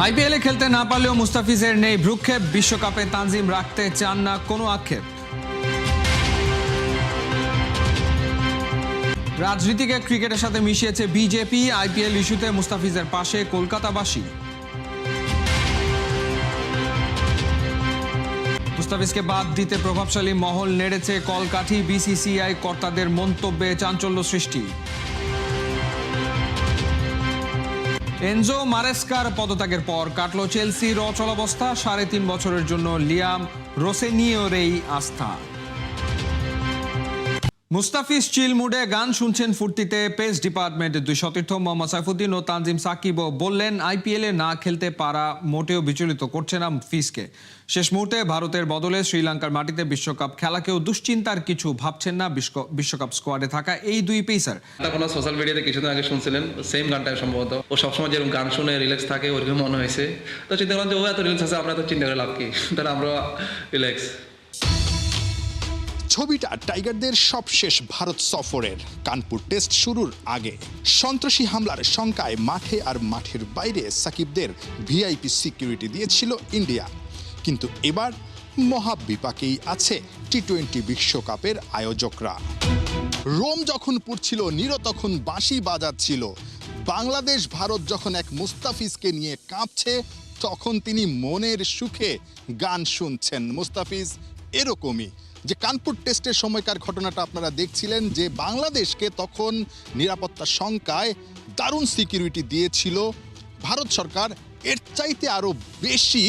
আইপিএলে খেলতে না পারলেও মুস্তাফিজের নেই ভ্রুক্ষেপ, বিশ্বকাপে তানজিম রাখতে চান না কোনো আক্ষেপ। রাজনীতিকে ক্রিকেটের সাথে মিশিয়েছে বিজেপি, আইপিএল ইস্যুতে মুস্তাফিজের পাশে কলকাতাবাসী। মুস্তাফিজকে বাদ দিতে প্রভাবশালী মহল নেড়েছে কলকাঠি, বিসিসিআই কর্তাদের মন্তব্যে চাঞ্চল্য সৃষ্টি। এনজো মারেস্কার পদত্যাগের পর কাটল চেলসির অচলাবস্থা, ৩.৫ বছরের জন্য লিয়াম রোসেনিওরেই আস্থা। মুস্তাফিজ চিল মুডে গান শুনছেন ফুর্তিতে, পেস ডিপার্টমেন্টের দুই সতীর্থ মোহাম্মদ সাইফুদ্দিন ও তানজিম সাকিবও বললেন আইপিএলে না খেলতে পারা মোটেও বিচলিত করছে না ফিজকে। শেষ মুহূর্তে ভারতের বদলে শ্রীলঙ্কার মাটিতে বিশ্বকাপ খেলাকেও দুশ্চিন্তার কিছু ভাবছেন না বিশ্বকাপ স্কোয়াডে থাকা এই দুই পেসার। কোনো সোশ্যাল মিডিয়াতে কিছুদিন আগে শুনছিলেন সেম গানটা, সম্ভবত ও সবসময় যেরকম গান শুনে রিল্যাক্স থাকে ওরকম মনে হয়েছে, তো চিন্তা করলাম যে ও এত রিল্যাক্স আছে, আমরা তো চিন্তা করে লাভ কি, তাহলে আমরা রিল্যাক্স। ছবিটা টাইগারদের সবশেষ ভারত সফরের কানপুর টেস্ট শুরুর আগে। সন্ত্রাসী হামলার শঙ্কায় মাঠে আর মাঠের বাইরে সাকিবদের ভিআইপি সিকিউরিটি দিয়েছিল ইন্ডিয়া, কিন্তু এবার মহাবিপাকেই আছে টি-20 বিশ্বকাপের আয়োজকরা। রোম যখন পুড়ছিল, নীরব তখন বাঁশি বাজাচ্ছিল। বাংলাদেশ ভারত যখন এক মুস্তাফিজকে নিয়ে কাঁপছে, তখন তিনি মনের সুখে গান শুনছেন। মুস্তাফিজ এরকমই, যে কানপুর টেস্টের সময়কার ঘটনাটা আপনারা দেখছিলেন, যে বাংলাদেশকে তখন নিরাপত্তা শঙ্কায় দারুণ সিকিউরিটি দিয়েছিল ভারত সরকার। এর চাইতে আরও বেশি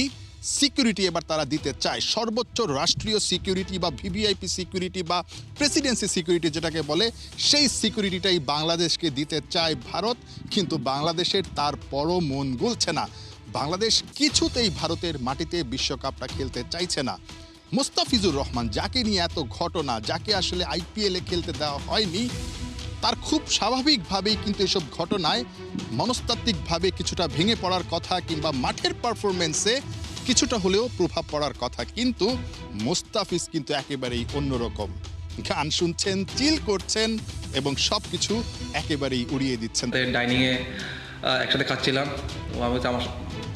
সিকিউরিটি এবার তারা দিতে চায়। সর্বোচ্চ রাষ্ট্রীয় সিকিউরিটি বা ভিভিআইপি সিকিউরিটি বা প্রেসিডেন্সি সিকিউরিটি যেটাকে বলে, সেই সিকিউরিটিটাই বাংলাদেশকে দিতে চায় ভারত, কিন্তু বাংলাদেশের তারপরও মন গলছে না। বাংলাদেশ কিছুতেই ভারতের মাটিতে বিশ্বকাপটা খেলতে চাইছে না। মুস্তাফিজুর রহমান, যাকে নিয়ে এত ঘটনা, যাকে আসলে আইপিএলে খেলতে দেওয়া হয়নি, তার খুব স্বাভাবিকভাবেই কিন্তু এসব ঘটনায় মনস্তাত্ত্বিকভাবে কিছুটা ভেঙে পড়ার কথা, কিংবা মাঠের পারফরমেন্সে কিছুটা হলেও প্রভাব পড়ার কথা। কিন্তু মুস্তাফিজ কিন্তু একেবারেই অন্যরকম। গান শুনছেন, চিল করছেন এবং সব কিছু একেবারেই উড়িয়ে দিচ্ছেন। ডাইনিংয়ে একসাথে খাচ্ছিলাম, ও আমি আমার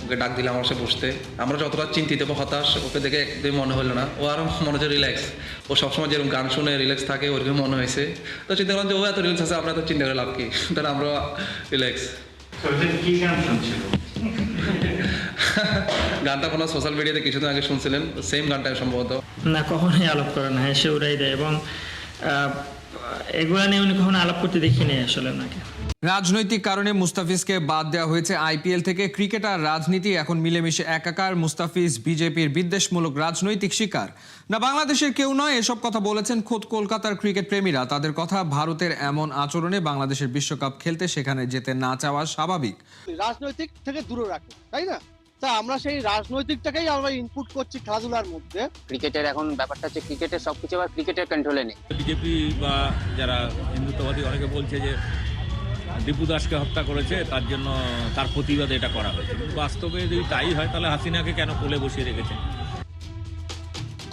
ওকে ডাক দিলাম আমার সাথে বসতে। আমরা যতটা চিন্তিত বা হতাশ, ওকে দেখে একদমই মনে হলো না, ও আরও মনে হচ্ছে রিল্যাক্স। ও সবসময় যেরকম গান শুনে রিল্যাক্স থাকে ওরকম মনে হয়েছে, তো চিন্তা করলাম যে ও এত রিল্যাক্স আছে, আমরা তো চিন্তা করে লাভ কি, তাহলে আমরা রিল্যাক্স। গানটা কোনো সোশ্যাল মিডিয়াতে কিছুদিন আগে শুনছিলেন সেম গানটা, সম্ভবত না, কখনোই আলাপ করে না, হেসে উড়াই দেয়, এবং এগুলা নিয়ে উনি কখনো আলাপ করতে দেখিনি আসলে ওনাকে। রাজনৈতিক কারণে মুস্তাফিজকে বাদ দেওয়া হয়েছে আইপিএল থেকে। ক্রিকেট আর রাজনীতি এখন মিলেমিশে একাকার। মুস্তাফিজ বিজেপির বিদ্বেষমূলক রাজনৈতিক শিকার না, বাংলাদেশের কেউ নয়, এসব কথা বলেছেন খোদ কলকাতার ক্রিকেট প্রেমীরা। তাদের কথা, ভারতের এমন আচরণে বাংলাদেশের বিশ্বকাপ খেলতে সেখানে যেতে না চাওয়া স্বাভাবিক। রাজনৈতিক থেকে দূরে রাখো, তাই না? তা আমরা সেই রাজনৈতিকটাকেই আমরা ইনপুট করছি খেলাধুলার মধ্যে। ক্রিকেটের এখন ব্যাপারটা হচ্ছে ক্রিকেটের সবকিছু আবার ক্রিকেটের কন্ট্রোলে নেই। বিজেপি বা যারা হিন্দুত্ববাদী অনেকে বলছে যে দীপু দাসকে হত্যা করেছে, তার জন্য তার প্রতিবাদে এটা করা হয়েছে, কিন্তু বাস্তবে যদি তাই হয় তাহলে হাসিনাকে কেন কোলে বসিয়ে রেখেছে?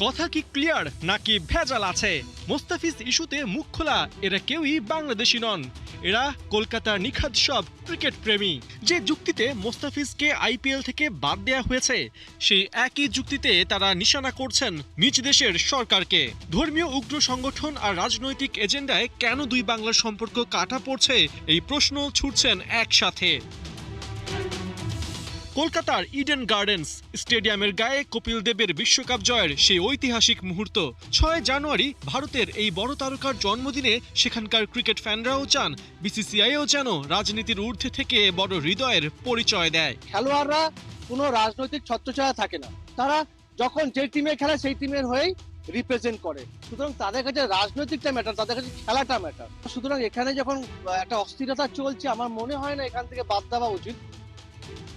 কথা কি ক্লিয়ার নাকি ভেজাল আছে? মুস্তাফিজ ইস্যুতে মুখ খোলা এরা কেউই বাংলাদেশি নন, এরা কলকাতার নিখাদ সব ক্রিকেট প্রেমী। যে যুক্তিতে মুস্তাফিজকে আইপিএল থেকে বাদ দেয়া হয়েছে, সেই একই যুক্তিতে তারা নিশানা করছেন নিজ দেশের সরকারকে। ধর্মীয় উগ্র সংগঠন আর রাজনৈতিক এজেন্ডায় কেন দুই বাংলার সম্পর্ক কাটা পড়ছে, এই প্রশ্ন ছুটছেন একসাথে। কলকাতার ইডেন গার্ডেন্স স্টেডিয়ামের গায়ে কপিল দেবের বিশ্বকাপ জয়ের সেই ঐতিহাসিক মুহূর্ত। 6 জানুয়ারি ভারতের এই বড় তারকার জন্মদিনে সেখানকার ক্রিকেট ফ্যানরাও চান বিসিসিআইও যেন রাজনীতির ঊর্ধ্বে থেকে বড় হৃদয়ের পরিচয় দেয়। খেলোয়াড়রা কোনো রাজনৈতিক ছত্রছায়া থাকে না, তারা যখন যে টিমে খেলে সেই টিমের হয়েই রিপ্রেজেন্ট করে। সুতরাং তাদের কাছে রাজনৈতিকটা ম্যাটার, তাদের কাছে খেলাটা ম্যাটার। সুতরাং এখানে যখন একটা অস্থিরতা চলছে, আমার মনে হয় না এখান থেকে বাদ দেওয়া উচিত।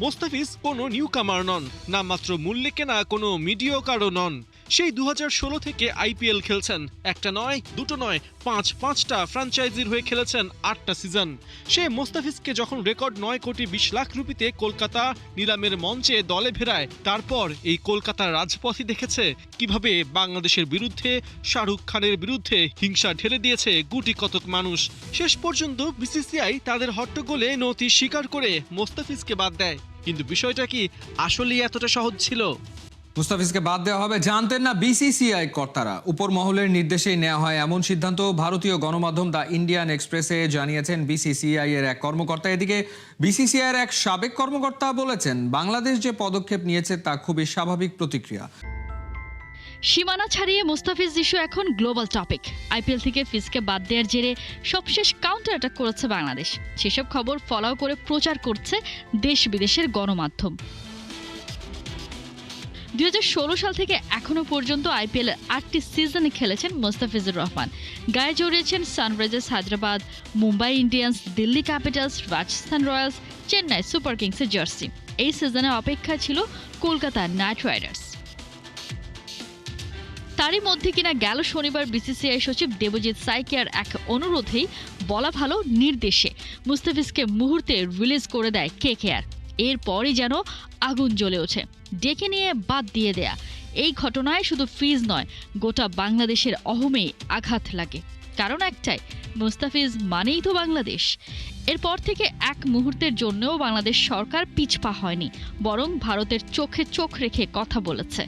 মুস্তাফিজ কোনো নিউ কামার নন, নামমাত্র মূল্যে কেনা কোনো মিডিওকারও নন। সেই 2016 থেকে আইপিএল খেলছেন, একটা নয়, দুটো নয়, 5টা ফ্র্যাঞ্চাইজির হয়ে খেলেছেন 8টা সিজন। সে মুস্তাফিজকে যখন রেকর্ড 9,20,00,000 রুপিতে কলকাতা নিলামের মঞ্চে দলে ফেরায়, তারপর এই কলকাতার রাজপথই দেখেছে কিভাবে বাংলাদেশের বিরুদ্ধে, শাহরুখ খানের বিরুদ্ধে হিংসা ঢেলে দিয়েছে গুটি কতক মানুষ। শেষ পর্যন্ত বিসিসিআই তাদের হট্টগোলে নতি স্বীকার করে মুস্তাফিজকে বাদ দেয়। কিন্তু বিষয়টা কি আসলেই এতটা সহজ ছিল? মুস্তাফিজকে বাদ দেওয়া হবে জানতেন না বিসিসিআই কর্তারা। উপর মহলের নির্দেশেই নেওয়া হয় এমন সিদ্ধান্ত ভারতীয় গণমাধ্যম দ্য ইন্ডিয়ান এক্সপ্রেসে জানিয়েছেন বিসিসিআই এর এক কর্মকর্তা। এদিকে বিসিসিআই এর এক সাবেক কর্মকর্তা বলেছেন, বাংলাদেশ যে পদক্ষেপ নিয়েছে তা খুবই স্বাভাবিক প্রতিক্রিয়া। সীমানা ছাড়িয়ে মুস্তাফিজ ইস্যু এখন গ্লোবাল টপিক। আইপিএল থেকে ফিজকে বাদ দেওয়ার জেরে সবশেষ কাউন্টার অ্যাটাক করেছে বাংলাদেশ। সেসব খবর ফলাও করে প্রচার করছে দেশ বিদেশের গণমাধ্যম। 2016 সাল থেকে এখনো পর্যন্ত আইপিএলের 8টি সিজনে খেলেছেন মুস্তাফিজুর রহমান। গায়ে জড়িয়েছেন Sunrisers Hyderabad, Mumbai Indians, Delhi Capitals, Rajasthan Royals, Chennai Super কিংসের জার্সি। এই সিজনে অপেক্ষায় ছিল কলকাতা নাইট রাইডার্স। তারই মধ্যে কিনা গেল শনিবার বিসিসিআই সচিব দেবজিৎ সাইকিয়ার এক অনুরোধেই বলা ভালো নির্দেশে মুস্তাফিজকে মুহূর্তে রিলিজ করে দেয় কেকেআর। এরপরই যেন আগুন জ্বলে ওঠে। ডেকে নিয়ে বাদ দিয়ে দেয়া এই ঘটনায় শুধু ফিজ নয়, গোটা বাংলাদেশের অহমে আঘাত লাগে। কারণ একটাই, মুস্তাফিজ মানেই তো বাংলাদেশ। এরপর থেকে এক মুহূর্তের জন্যও বাংলাদেশ সরকার পিছপা হয়নি, বরং ভারতের চোখে চোখ রেখে কথা বলেছে।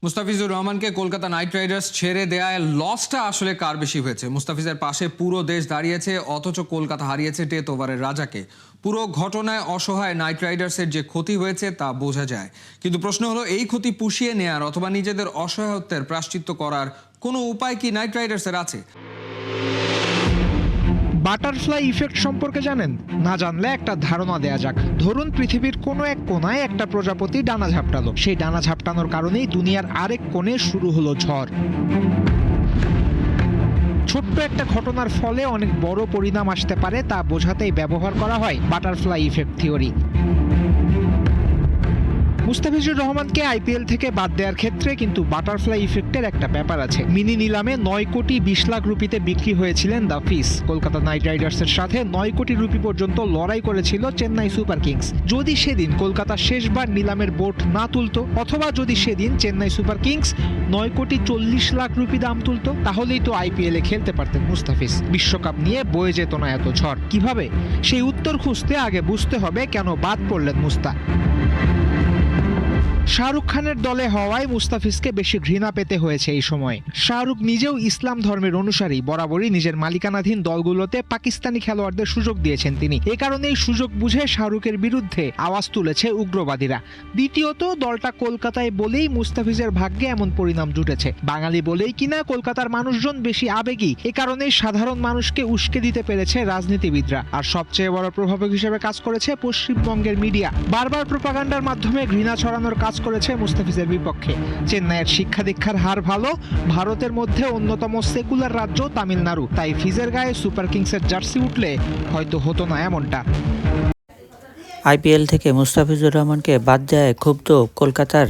মুস্তাফিজুর রহমানকে কলকাতা নাইট রাইডার্স ছেড়ে দেয়ায় লসটা আসলে কার বেশি হয়েছে? মুস্তাফিজের পাশে পুরো দেশ দাঁড়িয়েছে, অথচ কলকাতা হারিয়েছে ডেথ ওভারের রাজাকে। পুরো ঘটনায় অসহায় নাইট রাইডার্সের যে ক্ষতি হয়েছে তা বোঝা যায়, কিন্তু প্রশ্ন হলো এই ক্ষতি পুষিয়ে নেয়ার অথবা নিজেদের অসহায়ত্বের প্রায়শ্চিত্ত করার কোনো উপায় কি নাইট রাইডার্সের আছে? বাটারফ্লাই ইফেক্ট সম্পর্কে জানেন? না জানলে একটা ধারণা দেয়া যাক। ধরুন পৃথিবীর কোনো এক কোনায় একটা প্রজাপতি ডানা ঝাপটালো। সেই ডানা ঝাপটানোর কারণেই দুনিয়ার আরেক কোণে শুরু হলো ঝড়। ছোট্ট একটা ঘটনার ফলে অনেক বড় পরিণাম আসতে পারে, তা বোঝাতেই ব্যবহার করা হয় বাটারফ্লাই ইফেক্ট থিওরি। মুস্তাফিজুর রহমানকে আইপিএল থেকে বাদ দেওয়ার ক্ষেত্রে কিন্তু বাটারফ্লাই ইফেক্টের একটা ব্যাপার আছে। মিনি নিলামে 9 কোটি 20 লাখ রুপিতে বিক্রি হয়েছিলেন দ্য ফিস। কলকাতা নাইট রাইডার্সের সাথে 9 কোটি রুপি পর্যন্ত লড়াই করেছিল চেন্নাই সুপার কিংস। যদি সেদিন কলকাতা শেষবার নিলামের বোট না তুলতো, অথবা যদি সেদিন চেন্নাই সুপার কিংস 9 কোটি 40 লাখ রুপি দাম তুলতো, তাহলেই তো আইপিএলে খেলতে পারতেন মুস্তাফিজ। বিশ্বকাপ নিয়ে বয়ে যেত না এত ঝড়। কিভাবে? সেই উত্তর খুঁজতে আগে বুঝতে হবে কেন বাদ পড়লেন মুস্তা। শাহরুখ খানের দলে হওয়ায় মুস্তাফিজকে বেশি ঘৃণা পেতে হয়েছে এই সময়। শাহরুখ নিজেও ইসলাম ধর্মের অনুসারী, বরাবরই নিজের মালিকানাধীন দলগুলোতে পাকিস্তানি খেলোয়াড়দের সুযোগ দিয়েছেন তিনি। এ কারণেই সুযোগ বুঝে শাহরুখের বিরুদ্ধে আওয়াজ তুলেছে উগ্রবাদীরা। দ্বিতীয়ত, দলটা কলকাতায় বলেই মুস্তাফিজের ভাগ্যে এমন পরিণাম জুটেছে। বাঙালি বলেই কিনা কলকাতার মানুষজন বেশি আবেগী, এ কারণেই সাধারণ মানুষকে উস্কে দিতে পেরেছে রাজনীতিবিদরা। আর সবচেয়ে বড় প্রভাবক হিসেবে কাজ করেছে পশ্চিমবঙ্গের মিডিয়া। বারবার প্রোপাগান্ডার মাধ্যমে ঘৃণা ছড়ানোর কাজ করেছে মুস্তাফিজের বিপক্ষে। চেন্নাইয়ের শিক্ষা দীক্ষার হার ভালো, ভারতের মধ্যে অন্যতম সেকুলার রাজ্য তামিলনাড়ু, তাই ফিজের গায়ে সুপার কিংসের জার্সি উঠলে হয়তো হতো না এমনটা। আইপিএল থেকে মুস্তাফিজুর রহমানকে বাদ দেয় ক্ষুব্ধ কলকাতার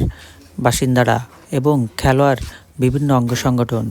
বাসিন্দারা এবং খেলোয়াড় বিভিন্ন অঙ্গ সংগঠন।